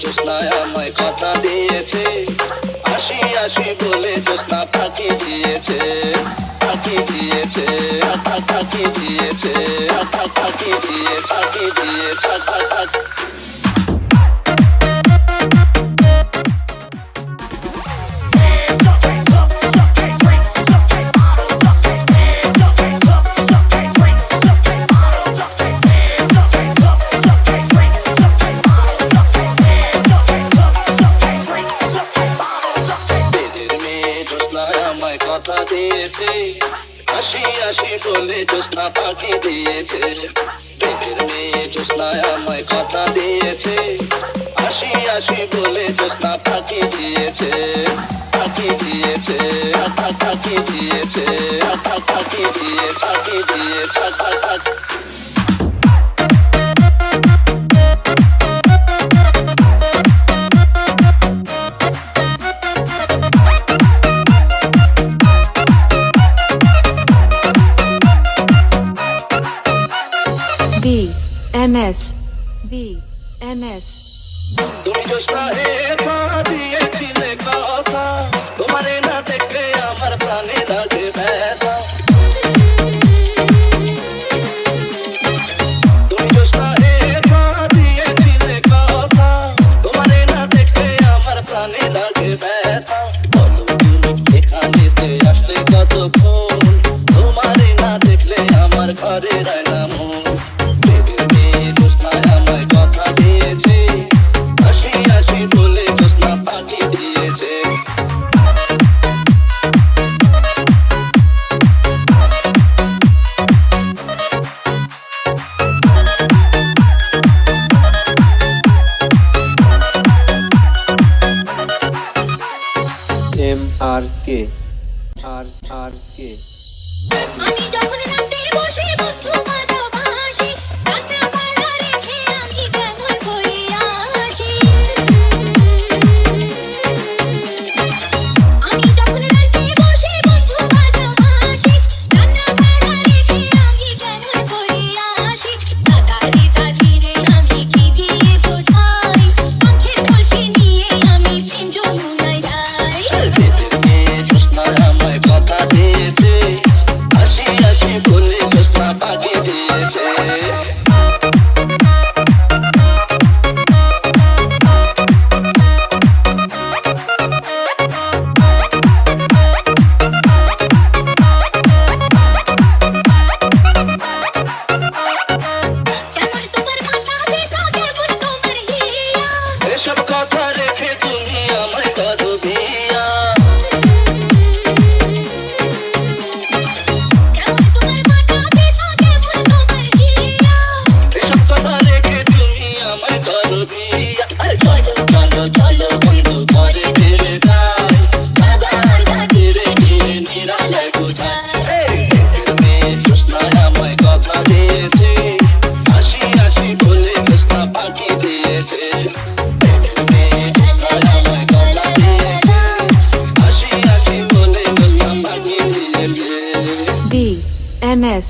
জোৎস্না আমায় কথা দিয়েছে, আসি আসি বলে জোৎস্না ফাঁকি দিয়েছে, ফাঁকি দিয়েছে, ফাঁকি দিয়েছে, ফাঁকি দিয়ে ফাঁকি দিয়েছে। কথা দিয়েছে, আসি আসি বলে জোৎস্না ফাঁকি দিয়েছে, দেবের মেয়ে জোৎস্না আমায় কথা দিয়েছে, আসি আসি বলে জোৎস্না ফাঁকি দিয়েছে, ফাঁকি দিয়েছে, ফাঁকি দিয়েছে, ফাঁকি দিয়ে ফাঁকি দিয়েছে। VNS VNS তুমি জোৎস্না দিয়েছিলে কথা, তোমারে না দেখে আমার প্রাণে লাগে ব্যথা। তুমি জোৎস্না দিয়েছিলে কথা, তোমারে না দেখে আমার প্রাণে লাগে ব্যথা। বলো তুমি এখানে আসলে কতক্ষণ, তোমারে না দেখলে আমার ঘরে রায় না মন। MRK RRK আমি যখন রাতে বসে বন্ধু ভালোবাসি, রান্না বান্না রেখে আমি কেমন করিয়া আসি। আমি যখন রাতে বসে বন্ধু ভালোবাসি, রান্না বান্না রেখে আমি কেমন করিয়া আসি। তাড়াতাড়ি ধীরে আমি কি দিয়ে বোঝাই, চোখের কলসি নিয়ে আমি প্রেম যমুনায় যাই। কথা দিয়েছে, আসি আসি বলে জোৎস্না ফাঁকি দিয়েছে। কেমন তোমার মাথা ব্যথা, কেমন তোমার হিয়া, এসব কথা রেখে তুমি আমায় করো বিয়া। কেমন তোমার মাথা ব্যথা, কেমন তোমার হিয়া। এসব কথা রেখে তুমি আমায় করো বিয়া। চলো চলো চলো বন্ধু ঘরে ফিরে যাই, সাদা আড্ডা ধীরে ধীরে নিরালায় বোঝায়। জোৎস্না আমায় কথা দিয়েছে, আসি আসি বলে জোৎস্না ফাঁকি দিয়েছে। জোৎস্না আমায় কথা দিয়েছে, আসি আসি বলে জোৎস্না ফাঁকি দিয়েছে। VNS